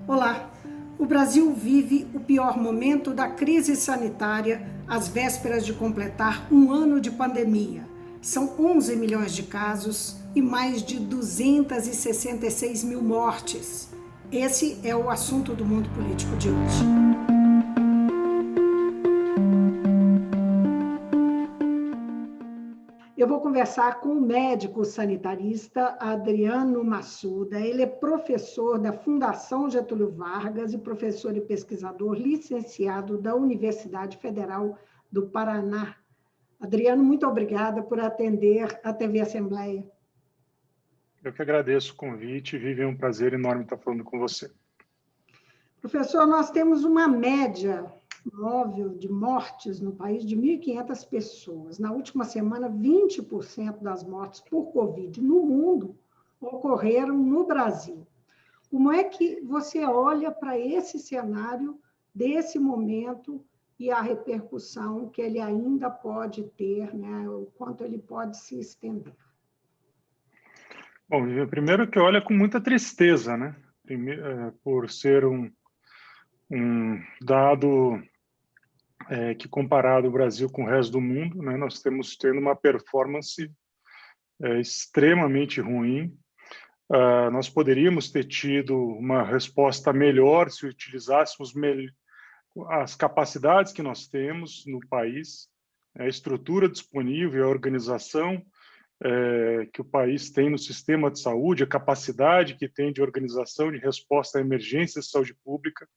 Olá! O Brasil vive o pior momento da crise sanitária às vésperas de completar um ano de pandemia. São 11 milhões de casos e mais de 266 mil mortes. Esse é o assunto do mundo político de hoje. Eu vou conversar com o médico sanitarista Adriano Massuda. Ele é professor da Fundação Getúlio Vargas e professor e pesquisador licenciado da Universidade Federal do Paraná. Adriano, muito obrigada por atender a TV Assembleia. Eu que agradeço o convite, Vivi, é um prazer enorme estar falando com você. Professor, nós temos uma média móvel de mortes no país de 1.500 pessoas. Na última semana, 20% das mortes por Covid no mundo ocorreram no Brasil. Como é que você olha para esse cenário, desse momento, e a repercussão que ele ainda pode ter, né? O quanto ele pode se estender? Bom, primeiro que olha com muita tristeza, né? Por ser um dado que comparado o Brasil com o resto do mundo, né, nós temos tendo uma performance extremamente ruim. Nós poderíamos ter tido uma resposta melhor se utilizássemos as capacidades que nós temos no país, a estrutura disponível, a organização que o país tem no sistema de saúde, a capacidade que tem de organização de resposta a emergências de saúde pública.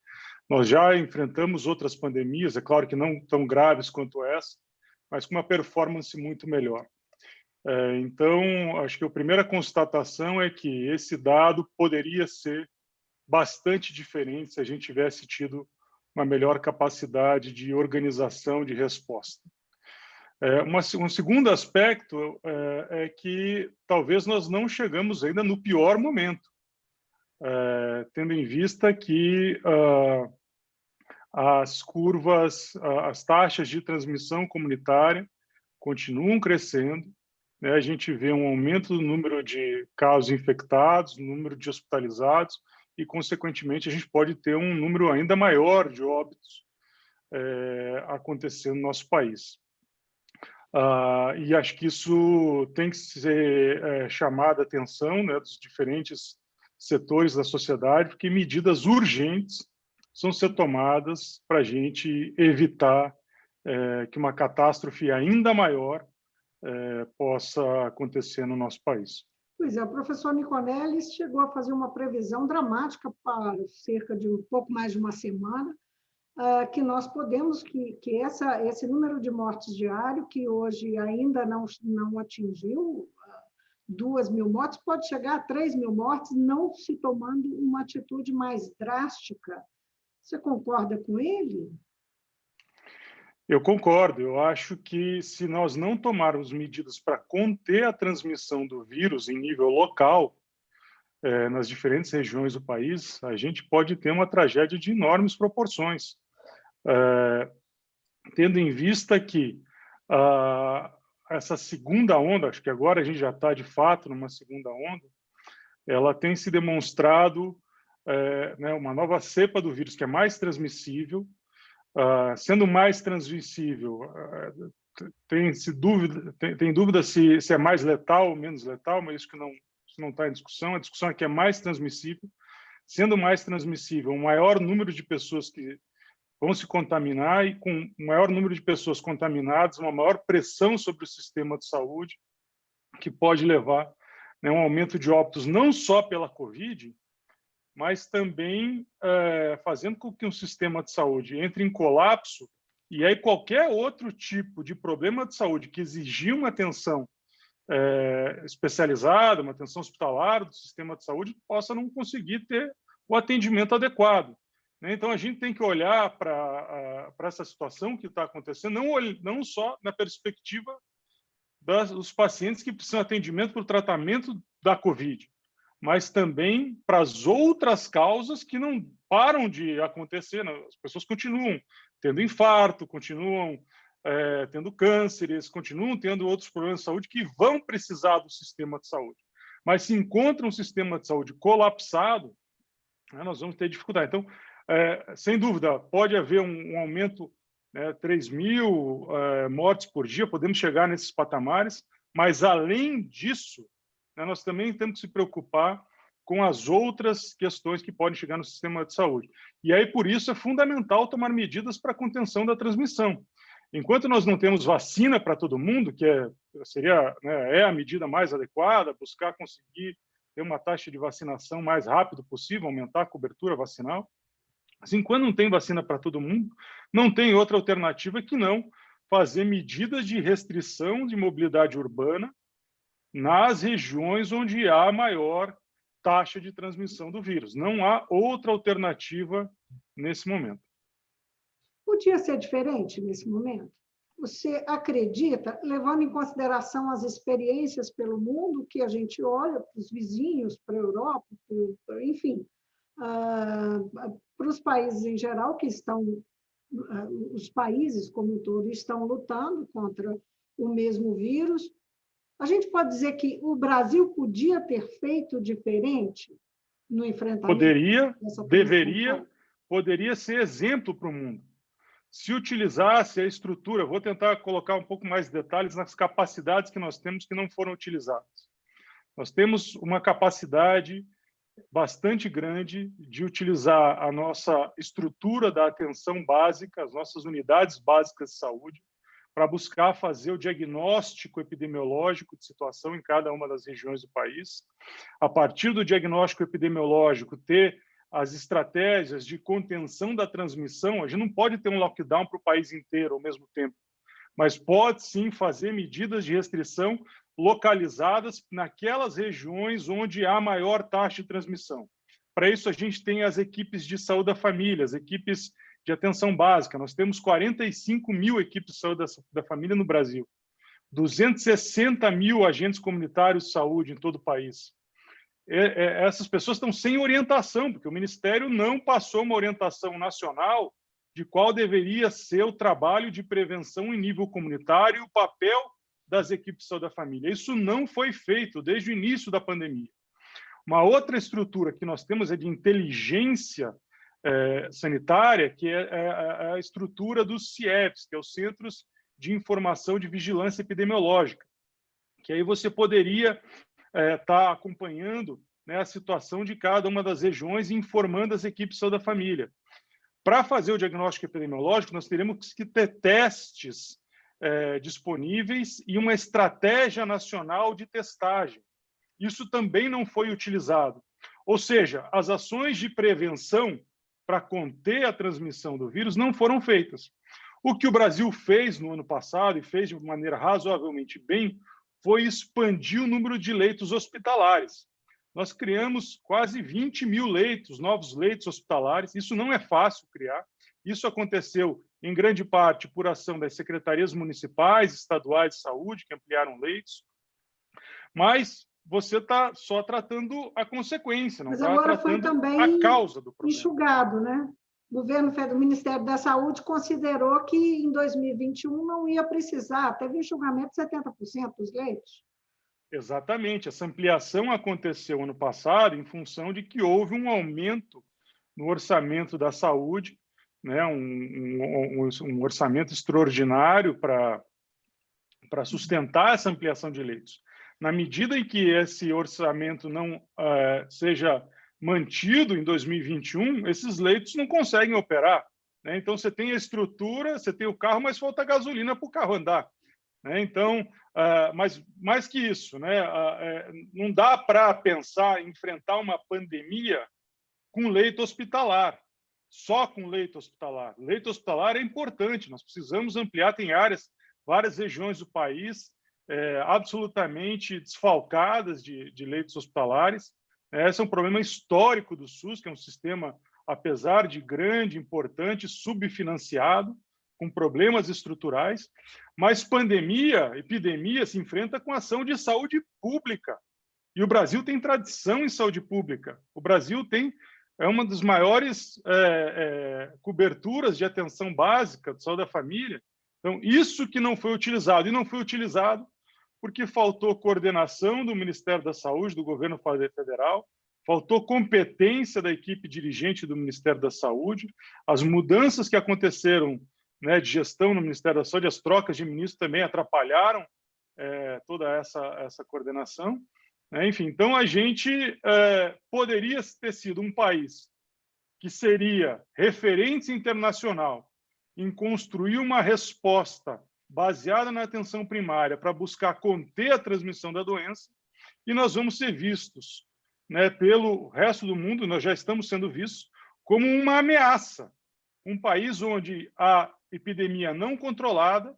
Nós já enfrentamos outras pandemias, é claro que não tão graves quanto essa, mas com uma performance muito melhor. Então, acho que a primeira constatação é que esse dado poderia ser bastante diferente se a gente tivesse tido uma melhor capacidade de organização de resposta. Um segundo aspecto é que talvez nós não chegamos ainda no pior momento, tendo em vista que as curvas, as taxas de transmissão comunitária continuam crescendo, né? A gente vê um aumento do número de casos infectados, número de hospitalizados e, consequentemente, a gente pode ter um número ainda maior de óbitos acontecendo no nosso país. E acho que isso tem que ser chamado a atenção, né, dos diferentes setores da sociedade, porque medidas urgentes são ser tomadas para a gente evitar que uma catástrofe ainda maior possa acontecer no nosso país. Pois é, o professor Niconelis chegou a fazer uma previsão dramática para cerca de um pouco mais de uma semana, que nós podemos, que esse número de mortes diário, que hoje ainda não atingiu 2.000 mortes, pode chegar a 3.000 mortes, não se tomando uma atitude mais drástica. Você concorda com ele? Eu concordo. Eu acho que se nós não tomarmos medidas para conter a transmissão do vírus em nível local, nas diferentes regiões do país, a gente pode ter uma tragédia de enormes proporções. Tendo em vista que essa segunda onda, acho que agora a gente já está de fato numa segunda onda, ela tem se demonstrado né, uma nova cepa do vírus que é mais transmissível. Sendo mais transmissível, tem dúvida se é mais letal ou menos letal, mas isso não está em discussão. A discussão é que é mais transmissível. Sendo mais transmissível, um maior número de pessoas que vão se contaminar e com um maior número de pessoas contaminadas, uma maior pressão sobre o sistema de saúde, que pode levar, né, um aumento de óbitos não só pela Covid, mas também fazendo com que um sistema de saúde entre em colapso e aí qualquer outro tipo de problema de saúde que exigir uma atenção especializada, uma atenção hospitalar do sistema de saúde, possa não conseguir ter o atendimento adequado. Né? Então, a gente tem que olhar para essa situação que está acontecendo, não só na perspectiva dos pacientes que precisam de atendimento para o tratamento da Covid, mas também para as outras causas que não param de acontecer. Né? As pessoas continuam tendo infarto, continuam tendo cânceres, continuam tendo outros problemas de saúde que vão precisar do sistema de saúde. Mas se encontra um sistema de saúde colapsado, né, nós vamos ter dificuldade. Então, sem dúvida, pode haver um aumento, né, 3.000 mortes por dia, podemos chegar nesses patamares, mas, além disso, né, nós também temos que se preocupar com as outras questões que podem chegar no sistema de saúde. E aí, por isso, é fundamental tomar medidas para a contenção da transmissão. Enquanto nós não temos vacina para todo mundo, que seria, né, é a medida mais adequada, buscar conseguir ter uma taxa de vacinação mais rápido possível, aumentar a cobertura vacinal. Assim, quando não tem vacina para todo mundo, não tem outra alternativa que não fazer medidas de restrição de mobilidade urbana nas regiões onde há maior taxa de transmissão do vírus. Não há outra alternativa nesse momento. Podia ser diferente nesse momento? Você acredita, levando em consideração as experiências pelo mundo, que a gente olha para os vizinhos, para a Europa, enfim, para os países em geral que estão, os países como um todo estão lutando contra o mesmo vírus, a gente pode dizer que o Brasil podia ter feito diferente no enfrentamento? Poderia, deveria, poderia ser exemplo para o mundo. Se utilizasse a estrutura, vou tentar colocar um pouco mais de detalhes nas capacidades que nós temos que não foram utilizadas. Nós temos uma capacidade bastante grande de utilizar a nossa estrutura da atenção básica, as nossas unidades básicas de saúde, para buscar fazer o diagnóstico epidemiológico de situação em cada uma das regiões do país. A partir do diagnóstico epidemiológico, ter as estratégias de contenção da transmissão. A gente não pode ter um lockdown para o país inteiro ao mesmo tempo, mas pode sim fazer medidas de restrição localizadas naquelas regiões onde há maior taxa de transmissão. Para isso, a gente tem as equipes de saúde da família, as equipes de atenção básica. Nós temos 45.000 equipes de saúde da família no Brasil, 260.000 agentes comunitários de saúde em todo o país. Essas pessoas estão sem orientação, porque o Ministério não passou uma orientação nacional de qual deveria ser o trabalho de prevenção em nível comunitário e o papel das equipes de saúde da família. Isso não foi feito desde o início da pandemia. Uma outra estrutura que nós temos é de inteligência sanitária, que é a estrutura dos CIEPs, que é os Centros de Informação de Vigilância Epidemiológica, que aí você poderia estar acompanhando, né, a situação de cada uma das regiões e informando as equipes de saúde da família. Para fazer o diagnóstico epidemiológico, nós teremos que ter testes disponíveis e uma estratégia nacional de testagem. Isso também não foi utilizado. Ou seja, as ações de prevenção para conter a transmissão do vírus não foram feitas. O que o Brasil fez no ano passado, e fez de maneira razoavelmente bem, foi expandir o número de leitos hospitalares. Nós criamos quase 20.000 leitos, novos leitos hospitalares. Isso não é fácil criar. Isso aconteceu, em grande parte, por ação das secretarias municipais, estaduais de saúde, que ampliaram leitos. Mas você está só tratando a consequência, não está tratando a causa do problema. Enxugado, né? O Ministério da Saúde considerou que em 2021 não ia precisar, teve enxugamento de 70% dos leitos. Exatamente. Essa ampliação aconteceu ano passado em função de que houve um aumento no orçamento da saúde, né? um orçamento extraordinário para sustentar essa ampliação de leitos. Na medida em que esse orçamento não seja mantido em 2021, esses leitos não conseguem operar, né? Então, você tem a estrutura, você tem o carro, mas falta gasolina para o carro andar, né? Então, mas mais que isso, né? Não dá para pensar em enfrentar uma pandemia com leito hospitalar, só com leito hospitalar. Leito hospitalar é importante, nós precisamos ampliar, tem várias regiões do país absolutamente desfalcadas de leitos hospitalares. Esse é um problema histórico do SUS, que é um sistema, apesar de grande, importante, subfinanciado, com problemas estruturais, mas epidemia se enfrenta com ação de saúde pública. E o Brasil tem tradição em saúde pública. O Brasil é uma das maiores coberturas de atenção básica de saúde da família. Então, isso que não foi utilizado, e não foi utilizado porque faltou coordenação do Ministério da Saúde, do governo federal, faltou competência da equipe dirigente do Ministério da Saúde, as mudanças que aconteceram, né, de gestão no Ministério da Saúde, as trocas de ministro também atrapalharam toda essa coordenação. Enfim, então a gente poderia ter sido um país que seria referência internacional em construir uma resposta baseada na atenção primária para buscar conter a transmissão da doença, e nós vamos ser vistos, né, pelo resto do mundo, nós já estamos sendo vistos como uma ameaça, um país onde a epidemia não controlada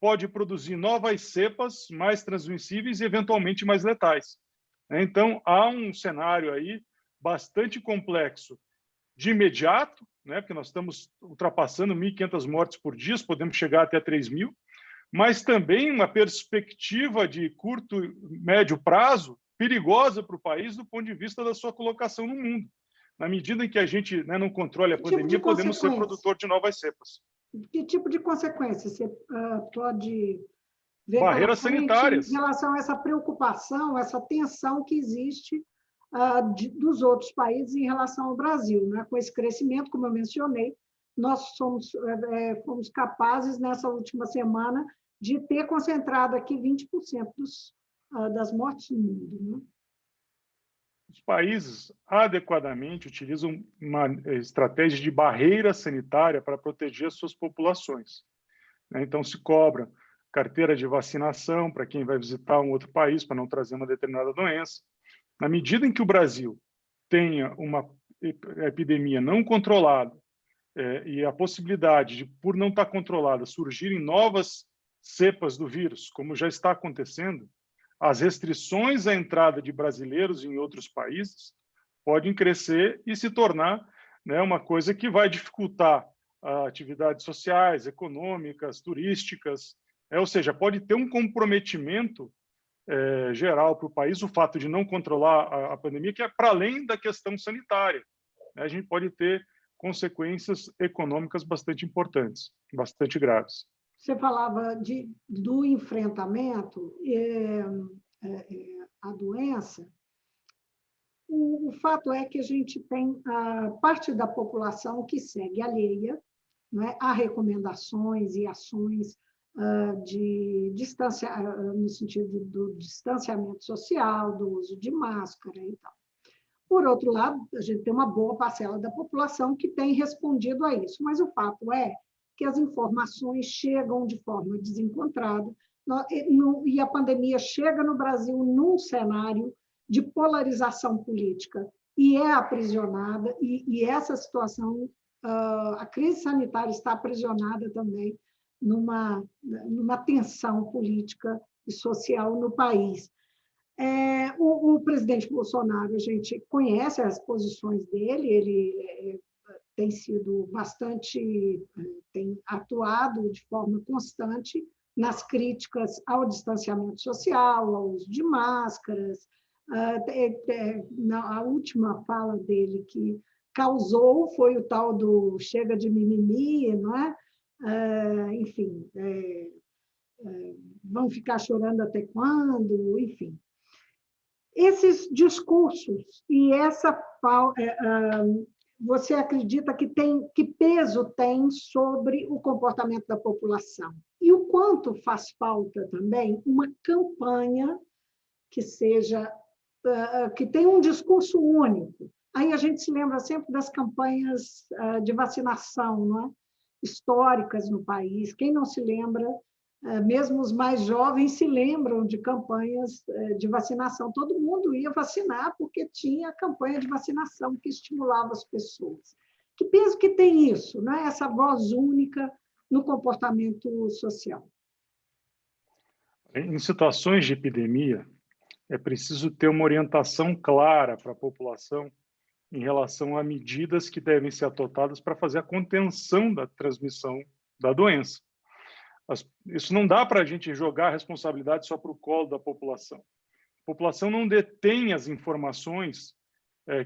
pode produzir novas cepas mais transmissíveis e eventualmente mais letais. Então, há um cenário aí bastante complexo de imediato, né, porque nós estamos ultrapassando 1.500 mortes por dia, podemos chegar até 3.000, mas também uma perspectiva de curto, médio prazo perigosa para o país do ponto de vista da sua colocação no mundo. Na medida em que a gente, né, não controle a pandemia, podemos ser produtor de novas cepas. Que tipo de consequência você pode ver barreiras sanitárias em relação a essa preocupação, essa tensão que existe dos outros países em relação ao Brasil, né? Com esse crescimento, como eu mencionei, nós fomos capazes, nessa última semana, de ter concentrado aqui 20% das mortes no mundo, né? Os países adequadamente utilizam uma estratégia de barreira sanitária para proteger as suas populações. Então, se cobra carteira de vacinação para quem vai visitar um outro país para não trazer uma determinada doença. Na medida em que o Brasil tenha uma epidemia não controlada e a possibilidade de, por não estar controlada, surgirem novas cepas do vírus, como já está acontecendo, as restrições à entrada de brasileiros em outros países podem crescer e se tornar, né, uma coisa que vai dificultar atividades sociais, econômicas, turísticas, ou seja, pode ter um comprometimento geral para o país o fato de não controlar a pandemia, que é para além da questão sanitária. A gente pode ter consequências econômicas bastante importantes, bastante graves. Você falava do enfrentamento à doença. O fato é que a gente tem parte da população que segue alheia, né, a recomendações e ações de distância, no sentido do distanciamento social, do uso de máscara e tal. Por outro lado, a gente tem uma boa parcela da população que tem respondido a isso, mas o fato é que as informações chegam de forma desencontrada e a pandemia chega no Brasil num cenário de polarização política e é aprisionada, e essa situação, a crise sanitária está aprisionada também numa tensão política e social no país. O presidente Bolsonaro, a gente conhece as posições dele, ele tem sido tem atuado de forma constante nas críticas ao distanciamento social, ao uso de máscaras. A última fala dele que causou foi o tal do chega de mimimi, não é? Enfim, vão ficar chorando até quando? Enfim. Esses discursos e você acredita que peso tem sobre o comportamento da população? E o quanto faz falta também uma campanha que tenha um discurso único? Aí a gente se lembra sempre das campanhas de vacinação, não é? Históricas no país. Quem não se lembra, mesmo os mais jovens se lembram de campanhas de vacinação. Todo mundo ia vacinar porque tinha campanha de vacinação que estimulava as pessoas. Que peso que tem isso, né? Essa voz única no comportamento social? Em situações de epidemia, é preciso ter uma orientação clara para a população em relação a medidas que devem ser adotadas para fazer a contenção da transmissão da doença. Isso não dá para a gente jogar a responsabilidade só para o colo da população. A população não detém as informações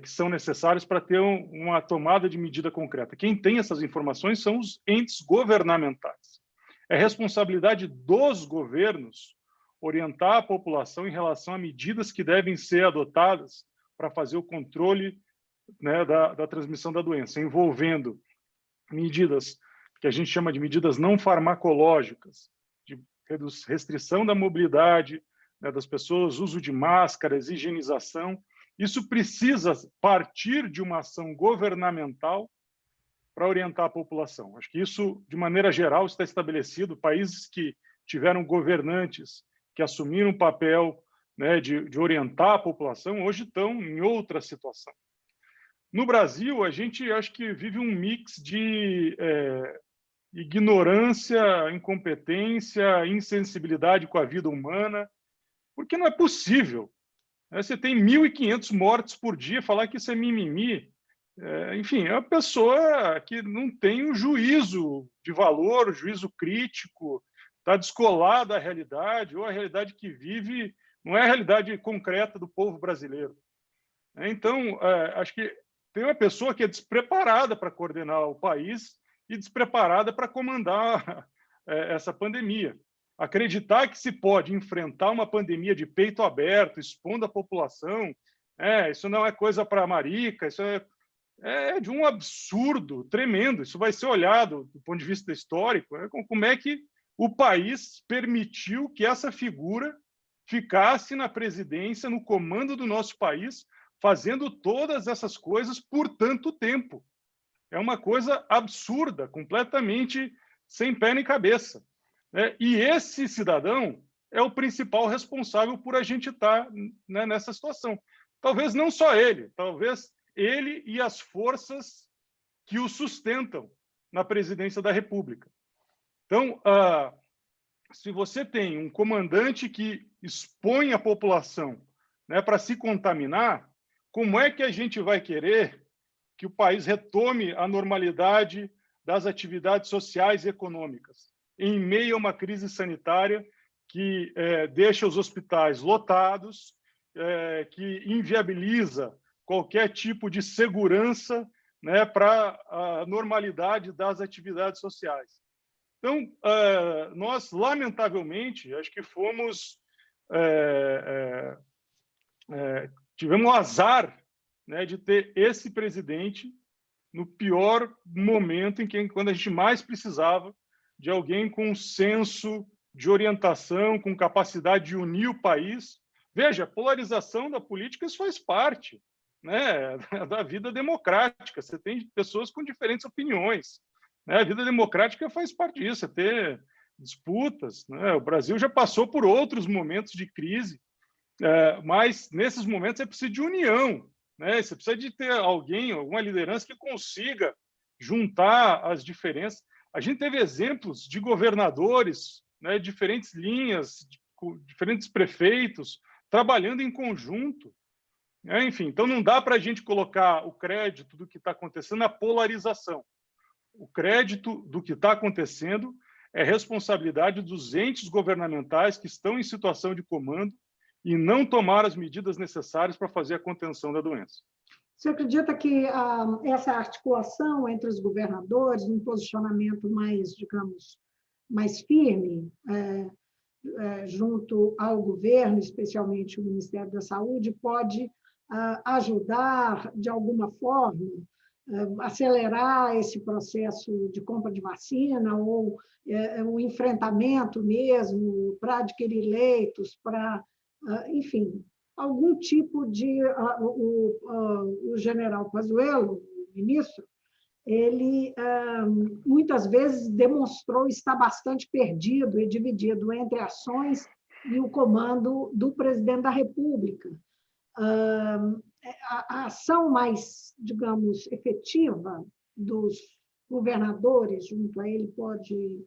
que são necessárias para ter uma tomada de medida concreta. Quem tem essas informações são os entes governamentais. É responsabilidade dos governos orientar a população em relação a medidas que devem ser adotadas para fazer o controle, né, da transmissão da doença, envolvendo medidas que a gente chama de medidas não farmacológicas, de restrição da mobilidade, né, das pessoas, uso de máscaras, higienização. Isso precisa partir de uma ação governamental para orientar a população. Acho que isso, de maneira geral, está estabelecido. Países que tiveram governantes que assumiram o papel, né, de orientar a população, hoje estão em outra situação. No Brasil, a gente acho que vive um mix de ignorância, incompetência, insensibilidade com a vida humana, porque não é possível. Você tem 1.500 mortes por dia, falar que isso é mimimi. Enfim, é uma pessoa que não tem o juízo de valor, o juízo crítico, está descolada da realidade, ou a realidade que vive não é a realidade concreta do povo brasileiro. Então, acho que tem uma pessoa que é despreparada para coordenar o país e despreparada para comandar essa pandemia. Acreditar que se pode enfrentar uma pandemia de peito aberto, expondo a população, isso não é coisa para marica, isso é de um absurdo tremendo. Isso vai ser olhado do ponto de vista histórico, como é que o país permitiu que essa figura ficasse na presidência, no comando do nosso país, fazendo todas essas coisas por tanto tempo. É uma coisa absurda, completamente sem pé nem cabeça. E esse cidadão é o principal responsável por a gente estar, né, nessa situação. Talvez não só ele, talvez ele e as forças que o sustentam na presidência da República. Então, se você tem um comandante que expõe a população, né, para se contaminar, como é que a gente vai querer que o país retome a normalidade das atividades sociais e econômicas, em meio a uma crise sanitária que deixa os hospitais lotados, que inviabiliza qualquer tipo de segurança, né, para a normalidade das atividades sociais? Então, nós, lamentavelmente, acho que tivemos o azar, né, de ter esse presidente no pior momento, quando a gente mais precisava de alguém com senso de orientação, com capacidade de unir o país. Veja, a polarização da política, isso faz parte, né, da vida democrática. Você tem pessoas com diferentes opiniões, né? A vida democrática faz parte disso, é ter disputas, né? O Brasil já passou por outros momentos de crise, mas nesses momentos é preciso de união, né? Você precisa de ter alguém, alguma liderança que consiga juntar as diferenças. A gente teve exemplos de governadores, né, diferentes linhas, diferentes prefeitos, trabalhando em conjunto. Enfim, então não dá para a gente colocar o crédito do que está acontecendo na polarização. O crédito do que está acontecendo é responsabilidade dos entes governamentais que estão em situação de comando e não tomar as medidas necessárias para fazer a contenção da doença. Você acredita que essa articulação entre os governadores, um posicionamento mais, digamos, mais firme, junto ao governo, especialmente o Ministério da Saúde, pode ajudar, de alguma forma, acelerar esse processo de compra de vacina ou o enfrentamento mesmo para adquirir leitos, para, enfim, algum tipo de... O general Pazuello, o ministro, ele muitas vezes demonstrou estar bastante perdido e dividido entre ações e o comando do presidente da República. A ação mais, digamos, efetiva dos governadores junto a ele pode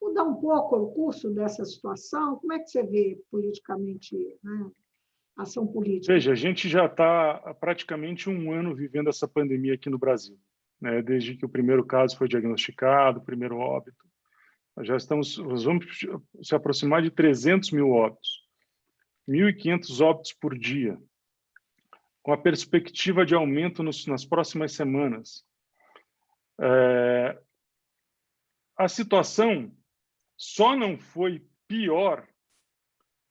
mudar um pouco o curso dessa situação? Como é que você vê politicamente, né, a ação política? Veja, a gente já está há praticamente um ano vivendo essa pandemia aqui no Brasil, né? Desde que o primeiro caso foi diagnosticado, o primeiro óbito. Nós vamos se aproximar de 300 mil óbitos, 1.500 óbitos por dia, com a perspectiva de aumento nas próximas semanas. A situação só não foi pior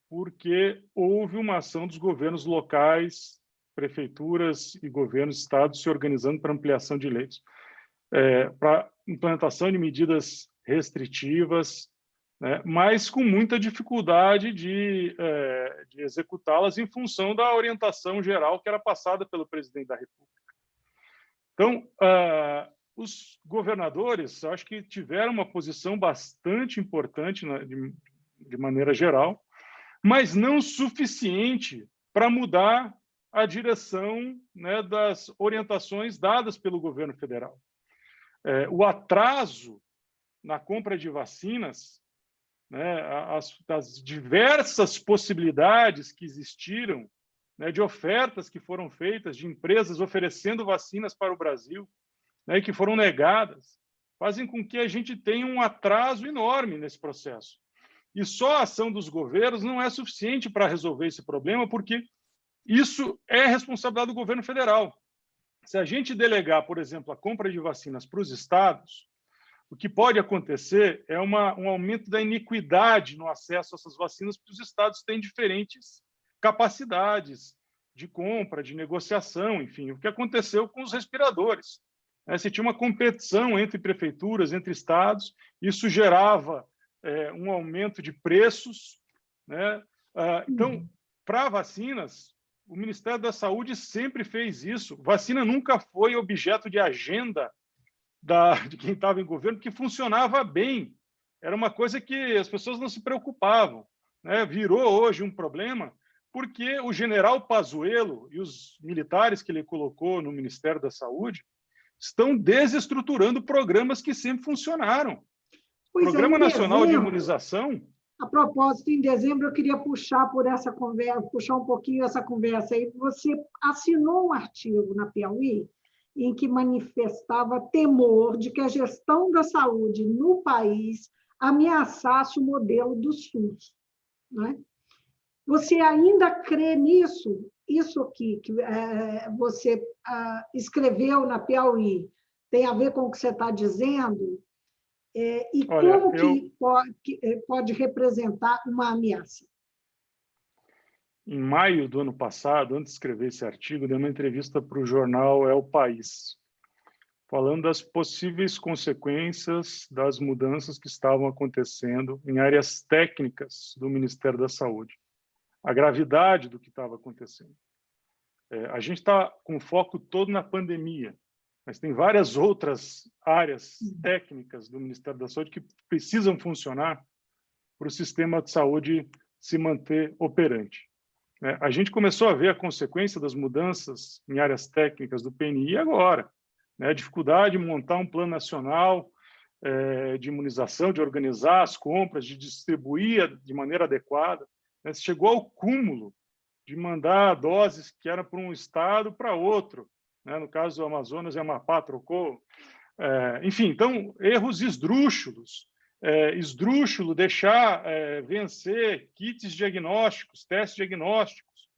porque houve uma ação dos governos locais prefeituras e governos, estados se organizando para ampliação de leitos, para implantação de medidas restritivas, né, mas com muita dificuldade de executá-las em função da orientação geral que era passada pelo presidente da República. Então, os governadores, acho que tiveram uma posição bastante importante, né, de maneira geral, mas não suficiente para mudar a direção, né, das orientações dadas pelo governo federal. O atraso na compra de vacinas, né, as diversas possibilidades que existiram, né, de ofertas que foram feitas, de empresas oferecendo vacinas para o Brasil, né, que foram negadas, fazem com que a gente tenha um atraso enorme nesse processo. E só a ação dos governos não é suficiente para resolver esse problema, porque isso é responsabilidade do governo federal. Se a gente delegar, por exemplo, a compra de vacinas para os estados, o que pode acontecer é um aumento da iniquidade no acesso a essas vacinas, porque os estados têm diferentes capacidades de compra, de negociação, enfim, o que aconteceu com os respiradores. Se tinha uma competição entre prefeituras, entre estados, isso gerava um aumento de preços, né? Então, para vacinas, o Ministério da Saúde sempre fez isso. Vacina nunca foi objeto de agenda de quem estava em governo, porque funcionava bem. Era uma coisa que as pessoas não se preocupavam, né? Virou hoje um problema porque o general Pazuello e os militares que ele colocou no Ministério da Saúde estão desestruturando programas que sempre funcionaram. O Programa Nacional de Imunização... A propósito, em dezembro, eu queria puxar por essa conversa, puxar um pouquinho essa conversa aí. Você assinou um artigo na Piauí em que manifestava temor de que a gestão da saúde no país ameaçasse o modelo do SUS, né? Você ainda crê nisso? Isso aqui que você escreveu na Piauí tem a ver com o que você está dizendo? E olha, como que pode representar uma ameaça? Em maio do ano passado, antes de escrever esse artigo, dei uma entrevista para o jornal É o País, falando das possíveis consequências das mudanças que estavam acontecendo em áreas técnicas do Ministério da Saúde, a gravidade do que estava acontecendo. A gente está com foco todo na pandemia, mas tem várias outras áreas técnicas do Ministério da Saúde que precisam funcionar para o sistema de saúde se manter operante. A gente começou a ver a consequência das mudanças em áreas técnicas do PNI agora, né? A dificuldade de montar um plano nacional de imunização, de organizar as compras, de distribuir de maneira adequada, né? Chegou ao cúmulo de mandar doses que eram para um estado para outro, né? No caso do Amazonas e Amapá trocou. Enfim, então, erros esdrúxulos. Esdrúxulo deixar vencer kits diagnósticos, testes diagnósticos.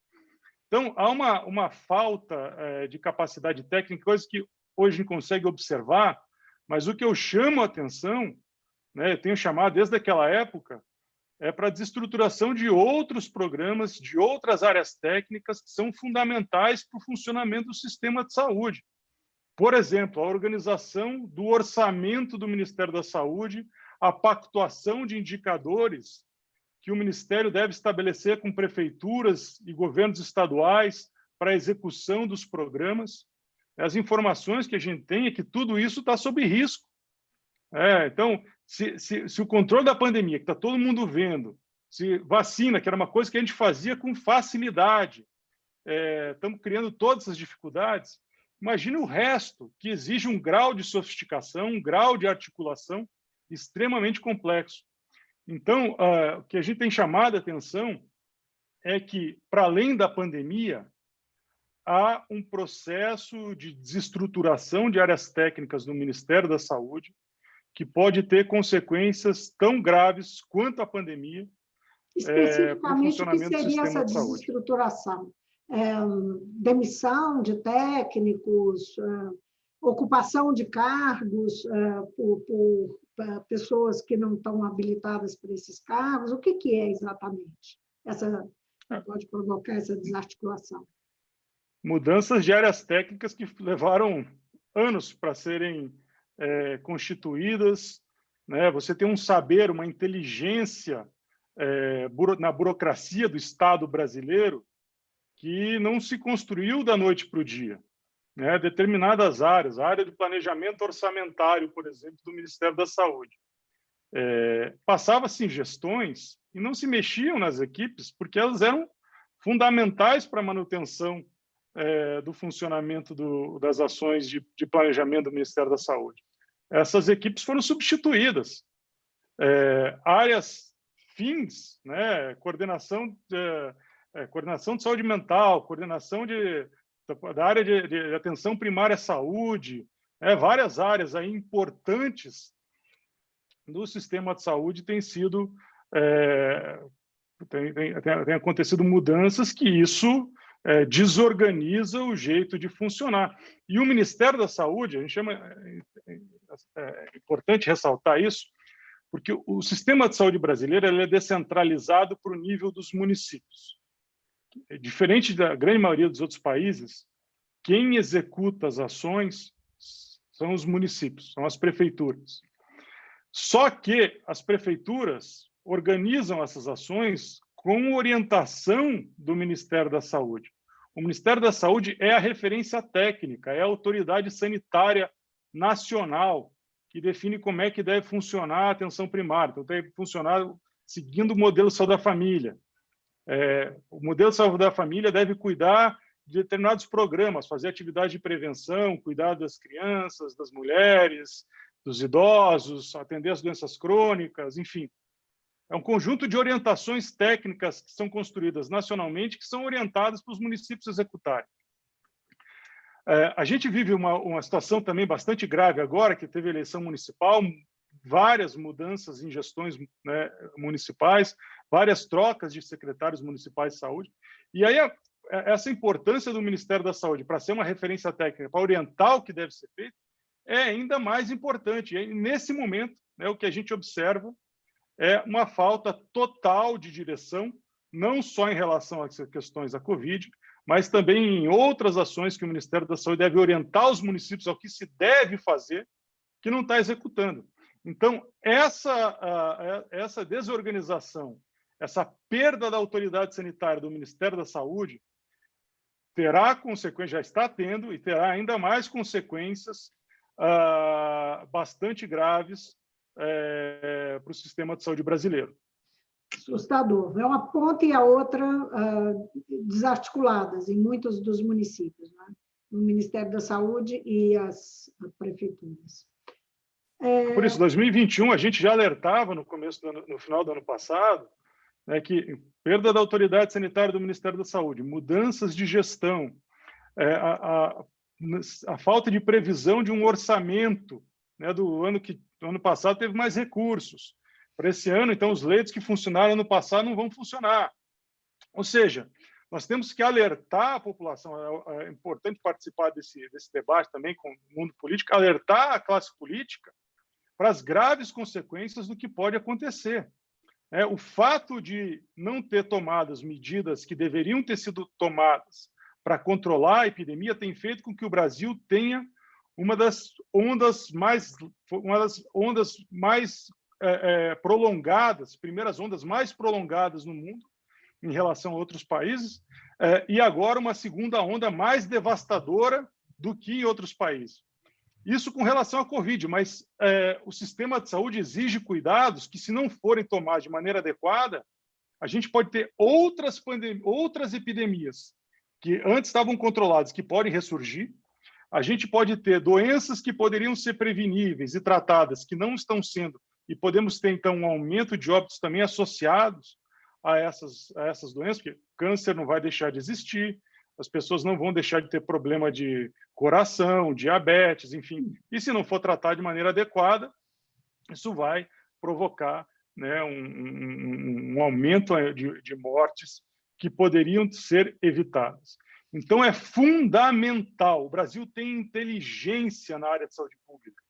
Então, há uma falta de capacidade técnica, coisa que hoje a gente consegue observar, mas o que eu chamo a atenção, né, eu tenho chamado desde aquela época, para a desestruturação de outros programas, de outras áreas técnicas que são fundamentais para o funcionamento do sistema de saúde. Por exemplo, a organização do orçamento do Ministério da Saúde, a pactuação de indicadores que o Ministério deve estabelecer com prefeituras e governos estaduais para a execução dos programas. As informações que a gente tem é que tudo isso está sob risco. Então, se o controle da pandemia, que está todo mundo vendo, se vacina, que era uma coisa que a gente fazia com facilidade, estamos criando todas essas dificuldades, imagine o resto, que exige um grau de sofisticação, um grau de articulação extremamente complexo. Então, o que a gente tem chamado a atenção é que, para além da pandemia, há um processo de desestruturação de áreas técnicas no Ministério da Saúde que pode ter consequências tão graves quanto a pandemia para o funcionamento do sistema de saúde. Desestruturação? Demissão de técnicos, ocupação de cargos por pessoas que não estão habilitadas para esses cargos? O que é exatamente? Pode provocar essa desarticulação? mudanças de áreas técnicas que levaram anos para serem constituídas, né? Você tem um saber, uma inteligência na burocracia do Estado brasileiro que não se construiu da noite para o dia, né? Determinadas áreas, a área de planejamento orçamentário, por exemplo, do Ministério da Saúde, passava-se gestões e não se mexiam nas equipes porque elas eram fundamentais para a manutenção do funcionamento das ações de planejamento do Ministério da Saúde. Essas equipes foram substituídas. Áreas fins, né? Coordenação de saúde mental, coordenação da área de atenção primária à saúde, várias áreas aí importantes do sistema de saúde têm sido tem acontecido mudanças que isso desorganiza o jeito de funcionar. E o Ministério da Saúde, a gente chama, é importante ressaltar isso, porque o sistema de saúde brasileiro ele é descentralizado para o nível dos municípios. Diferente da grande maioria dos outros países, quem executa as ações são os municípios, são as prefeituras. Só que as prefeituras organizam essas ações com orientação do Ministério da Saúde. O Ministério da Saúde é a referência técnica, é a autoridade sanitária nacional que define como é que deve funcionar a atenção primária. Então, deve funcionar seguindo o modelo de saúde da família. O modelo de saúde da família deve cuidar de determinados programas, fazer atividade de prevenção, cuidar das crianças, das mulheres, dos idosos, atender as doenças crônicas, enfim. É um conjunto de orientações técnicas que são construídas nacionalmente, que são orientadas para os municípios executarem. A gente vive uma situação também bastante grave agora, que teve eleição municipal, várias mudanças em gestões, né, municipais, várias trocas de secretários municipais de saúde. E aí essa importância do Ministério da Saúde para ser uma referência técnica, para orientar o que deve ser feito, é ainda mais importante. E nesse momento, né, o que a gente observa é uma falta total de direção, não só em relação às questões da Covid, mas também em outras ações que o Ministério da Saúde deve orientar os municípios ao que se deve fazer, que não está executando. Então, essa desorganização, essa perda da autoridade sanitária do Ministério da Saúde terá consequências, já está tendo, e terá ainda mais consequências bastante graves para o sistema de saúde brasileiro. Assustador. É uma ponta e a outra desarticuladas em muitos dos municípios, né? No Ministério da Saúde e as prefeituras. Por isso, 2021, a gente já alertava no final do ano passado, né, que perda da autoridade sanitária do Ministério da Saúde, mudanças de gestão, a falta de previsão de um orçamento, né, do ano passado teve mais recursos. Para esse ano, então, os leitos que funcionaram no passado não vão funcionar. Ou seja, nós temos que alertar a população, é importante participar desse debate também com o mundo político, alertar a classe política para as graves consequências do que pode acontecer. O fato de não ter tomado as medidas que deveriam ter sido tomadas para controlar a epidemia tem feito com que o Brasil tenha uma das ondas mais prolongadas, primeiras ondas mais prolongadas no mundo em relação a outros países, e agora uma segunda onda mais devastadora do que em outros países. Isso com relação à Covid, mas o sistema de saúde exige cuidados que, se não forem tomados de maneira adequada, a gente pode ter outras epidemias que antes estavam controladas, que podem ressurgir. A gente pode ter doenças que poderiam ser preveníveis e tratadas, que não estão sendo, e podemos ter, então, um aumento de óbitos também associados a essas doenças, porque câncer não vai deixar de existir, as pessoas não vão deixar de ter problema de coração, diabetes, enfim. E se não for tratado de maneira adequada, isso vai provocar, né, um aumento de mortes que poderiam ser evitadas. Então, é fundamental. O Brasil tem inteligência na área de saúde pública.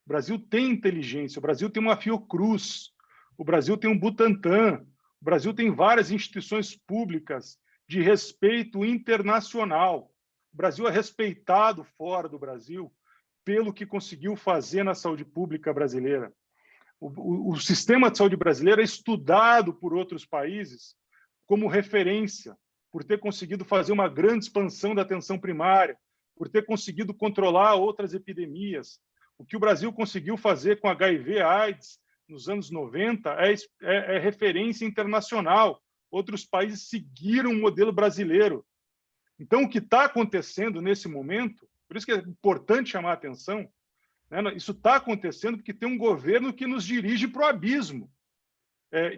O Brasil tem inteligência. O Brasil tem uma Fiocruz. O Brasil tem um Butantan. O Brasil tem várias instituições públicas de respeito internacional. O Brasil é respeitado fora do Brasil pelo que conseguiu fazer na saúde pública brasileira. O sistema de saúde brasileiro é estudado por outros países como referência, por ter conseguido fazer uma grande expansão da atenção primária, por ter conseguido controlar outras epidemias. O que o Brasil conseguiu fazer com HIV/AIDS nos anos 90 é referência internacional. Outros países seguiram o modelo brasileiro. Então, o que está acontecendo nesse momento, por isso que é importante chamar a atenção, né? Isso está acontecendo porque tem um governo que nos dirige para o abismo.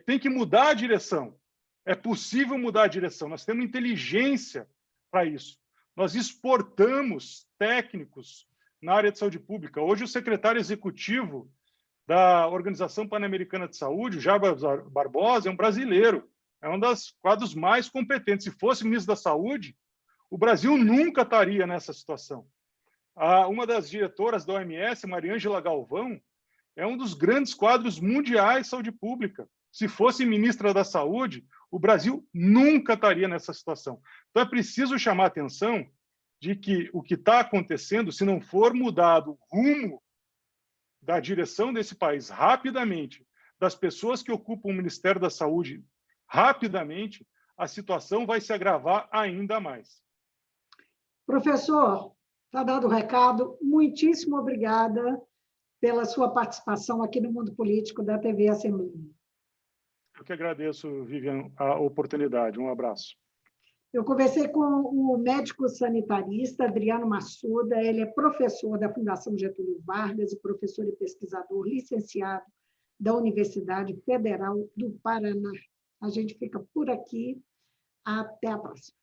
Tem que mudar a direção. É possível mudar a direção. Nós temos inteligência para isso. Nós exportamos técnicos na área de saúde pública. Hoje, o secretário executivo da Organização Pan-Americana de Saúde, o Jarbas Barbosa, é um brasileiro. É um dos quadros mais competentes. Se fosse ministro da Saúde, o Brasil nunca estaria nessa situação. Uma das diretoras da OMS, Mariângela Galvão, é um dos grandes quadros mundiais de saúde pública. Se fosse ministra da Saúde, o Brasil nunca estaria nessa situação. Então, é preciso chamar a atenção de que o que está acontecendo, se não for mudado o rumo da direção desse país rapidamente, das pessoas que ocupam o Ministério da Saúde rapidamente, a situação vai se agravar ainda mais. Professor, está dado o recado. Muitíssimo obrigada pela sua participação aqui no Mundo Político da TV Assembleia. Eu que agradeço, Vivian, a oportunidade. Um abraço. Eu conversei com o médico sanitarista Adriano Massuda, ele é professor da Fundação Getúlio Vargas e professor e pesquisador licenciado da Universidade Federal do Paraná. A gente fica por aqui. Até a próxima.